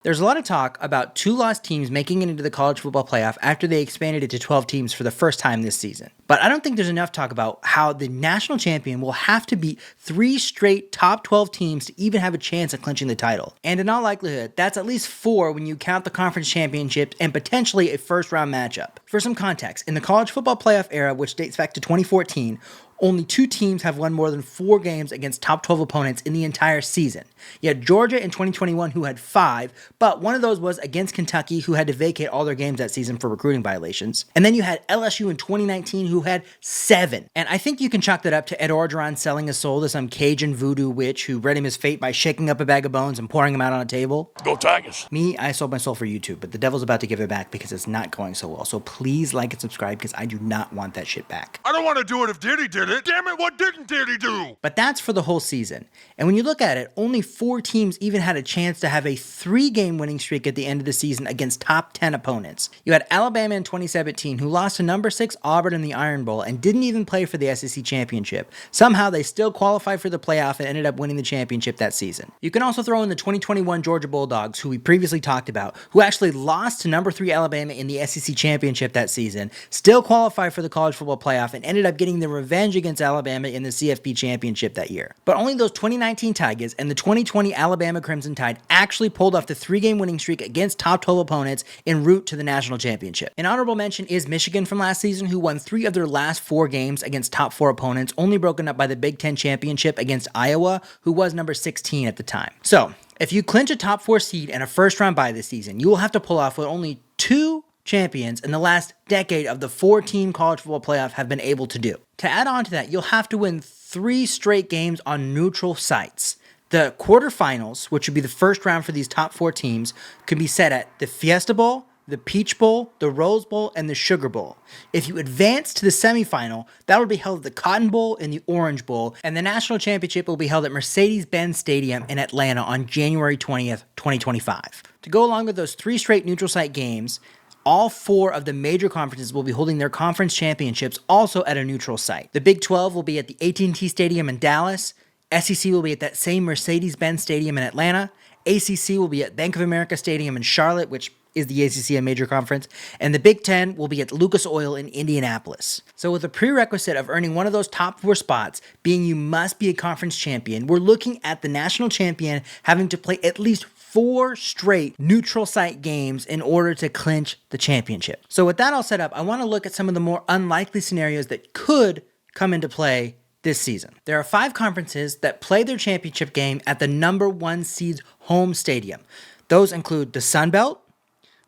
There's a lot of talk about two lost teams making it into the college football playoff after they expanded it to 12 teams for the first time this season. But I don't think there's enough talk about how the national champion will have to beat 3 straight top 12 teams to even have a chance at clinching the title. And in all likelihood, that's at least 4 when you count the conference championships and potentially a first round matchup. For some context, in the college football playoff era, which dates back to 2014, only 2 teams have won more than 4 games against top 12 opponents in the entire season. You had Georgia in 2021 who had 5, but one of those was against Kentucky, who had to vacate all their games that season for recruiting violations. And then you had LSU in 2019 who had 7. And I think you can chalk that up to Ed Orgeron selling his soul to some Cajun voodoo witch who read him his fate by shaking up a bag of bones and pouring them out on a table. Go Tigers! Me, I sold my soul for YouTube, but the devil's about to give it back because it's not going so well. So please like and subscribe because I do not want that shit back. I don't want to do it if Diddy did it. Damn it, what didn't Diddy do? But that's for the whole season. And when you look at it, only 4 teams even had a chance to have a 3-game winning streak at the end of the season against top 10 opponents. You had Alabama in 2017, who lost to number 6 Auburn in the Iron Bowl and didn't even play for the SEC championship. Somehow they still qualified for the playoff and ended up winning the championship that season. You can also throw in the 2021 Georgia Bulldogs, who we previously talked about, who actually lost to number 3 Alabama in the SEC championship that season, still qualified for the college football playoff, and ended up getting the revenge against Alabama in the CFP championship that year. But only those 2019 Tigers and the 2020 Alabama Crimson Tide actually pulled off the 3-game winning streak against top 12 opponents en route to the national championship. An honorable mention is Michigan from last season, who won 3 of their last 4 games against top 4 opponents, only broken up by the Big Ten championship against Iowa, who was number 16 at the time. So, if you clinch a top 4 seed and a first round bye this season, you will have to pull off what only 2 champions in the last decade of the 4-team college football playoff have been able to do. To add on to that, you'll have to win 3 straight games on neutral sites. The quarterfinals, which would be the first round for these top 4 teams, could be set at the Fiesta Bowl, the Peach Bowl, the Rose Bowl, and the Sugar Bowl. If you advance to the semifinal, that will be held at the Cotton Bowl and the Orange Bowl, and the national championship will be held at Mercedes-Benz Stadium in Atlanta on January 20th, 2025. To go along with those 3 straight neutral site games, all 4 of the major conferences will be holding their conference championships also at a neutral site. The Big 12 will be at the AT&T Stadium in Dallas. SEC will be at that same Mercedes-Benz Stadium in Atlanta. ACC will be at Bank of America Stadium in Charlotte, which is the ACC, a major conference. And the Big 10 will be at Lucas Oil in Indianapolis. So with a prerequisite of earning one of those top 4 spots, being you must be a conference champion, we're looking at the national champion having to play at least 4 straight neutral site games in order to clinch the championship. So with that all set up, I want to look at some of the more unlikely scenarios that could come into play this season. There are 5 conferences that play their championship game at the number 1 seed's home stadium. Those include the Sun Belt,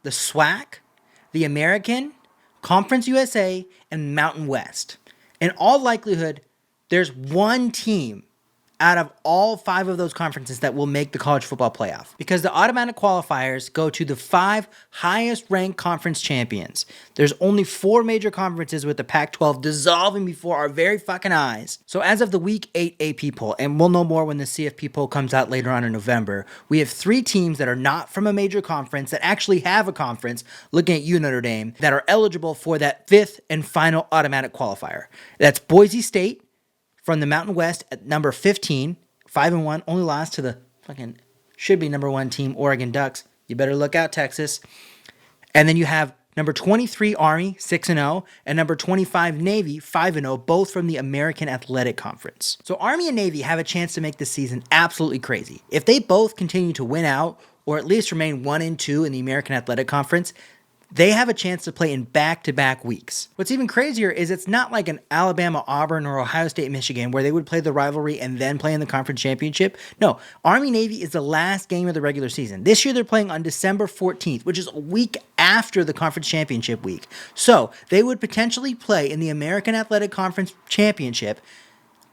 the SWAC, the American, Conference USA, and Mountain West. In all likelihood, there's 1 team out of all 5 of those conferences that will make the college football playoff, because the automatic qualifiers go to the 5 highest ranked conference champions. There's only 4 major conferences, with the Pac-12 dissolving before our very fucking eyes. So as of the week 8 AP poll, and we'll know more when the CFP poll comes out later on in November, we have 3 teams that are not from a major conference, that actually have a conference, looking at you, Notre Dame, that are eligible for that 5th and final automatic qualifier. That's Boise State from the Mountain West at number 15, 5-1, only lost to the fucking should be number 1 team, Oregon Ducks. You better look out, Texas. And then you have number 23 Army, 6-0, and number 25 Navy, 5-0, both from the American Athletic Conference. So Army and Navy have a chance to make this season absolutely crazy. If they both continue to win out, or at least remain 1-2 in the American Athletic Conference, they have a chance to play in back-to-back weeks. What's even crazier is it's not like an Alabama, Auburn, or Ohio State, Michigan, where they would play the rivalry and then play in the conference championship. No, Army-Navy is the last game of the regular season. This year they're playing on December 14th, which is a week after the conference championship week. So they would potentially play in the American Athletic Conference Championship.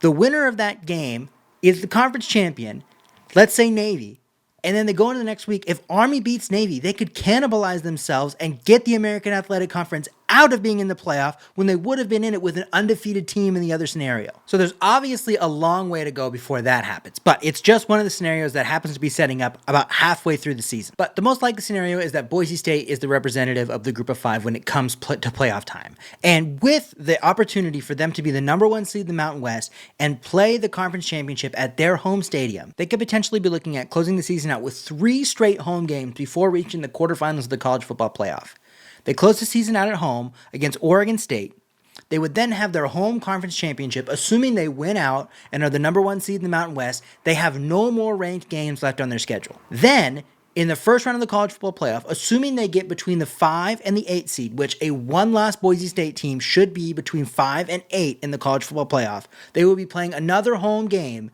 The winner of that game is the conference champion, let's say Navy. And then they go into the next week. If Army beats Navy, they could cannibalize themselves and get the American Athletic Conference out of being in the playoff when they would have been in it with an undefeated team in the other scenario. So there's obviously a long way to go before that happens, but it's just one of the scenarios that happens to be setting up about halfway through the season. But the most likely scenario is that Boise State is the representative of the group of 5 when it comes to playoff time. And with the opportunity for them to be the number 1 seed in the Mountain West and play the conference championship at their home stadium, they could potentially be looking at closing the season out with 3 straight home games before reaching the quarterfinals of the college football playoff. They close the season out at home against Oregon State. They would then have their home conference championship, assuming they win out and are the number 1 seed in the Mountain West. They have no more ranked games left on their schedule. Then, in the first round of the college football playoff, assuming they get between the 5 and the 8 seed, which a one-loss Boise State team should be between 5 and 8 in the college football playoff, they will be playing another home game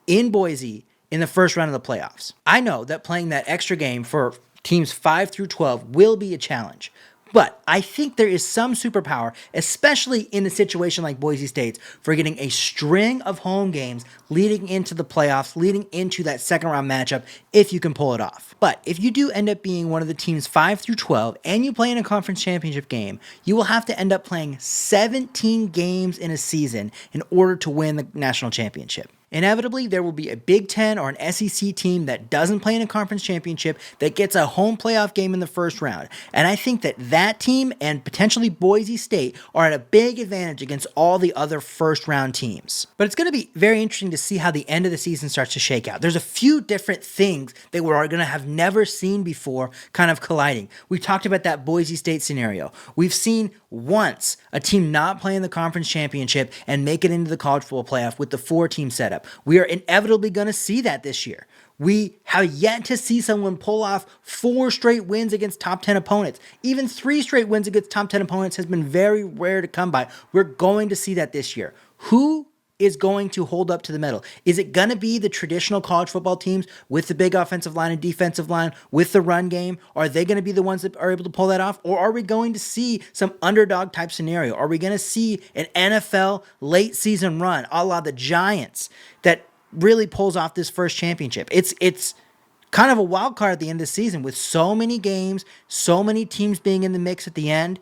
in Boise in the first round of the playoffs. I know that playing that extra game for teams 5 through 12 will be a challenge, but I think there is some superpower, especially in a situation like Boise State's, for getting a string of home games leading into the playoffs, leading into that second round matchup, if you can pull it off. But if you do end up being one of the teams 5 through 12 and you play in a conference championship game, you will have to end up playing 17 games in a season in order to win the national championship. Inevitably, there will be a Big Ten or an SEC team that doesn't play in a conference championship that gets a home playoff game in the first round. And I think that that team and potentially Boise State are at a big advantage against all the other first round teams. But it's going to be very interesting to see how the end of the season starts to shake out. There's a few different things that we're going to have never seen before kind of colliding. We talked about that Boise State scenario. We've seen once a team not play in the conference championship and make it into the college football playoff with the 4-team setup. We are inevitably going to see that this year. We have yet to see someone pull off 4 straight wins against top 10 opponents. Even 3 straight wins against top 10 opponents has been very rare to come by. We're going to see that this year. Who is going to hold up to the medal? Is it going to be the traditional college football teams with the big offensive line and defensive line with the run game? Are they going to be the ones that are able to pull that off? Or are we going to see some underdog type scenario? Are we going to see an NFL late season run a la the Giants that really pulls off this first championship? It's kind of a wild card at the end of the season with so many games, so many teams being in the mix at the end.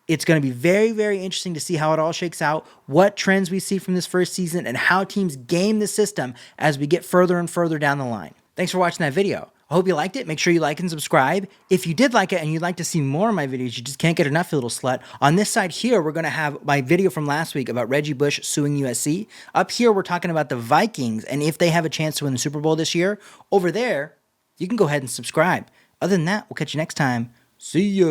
It's going to be very, very interesting to see how it all shakes out, what trends we see from this first season, and how teams game the system as we get further and further down the line. Thanks for watching that video. I hope you liked it. Make sure you like and subscribe. If you did like it and you'd like to see more of my videos, you just can't get enough, you little slut. On this side here, we're going to have my video from last week about Reggie Bush suing USC. Up here, we're talking about the Vikings and if they have a chance to win the Super Bowl this year. Over there, you can go ahead and subscribe. Other than that, we'll catch you next time. See ya.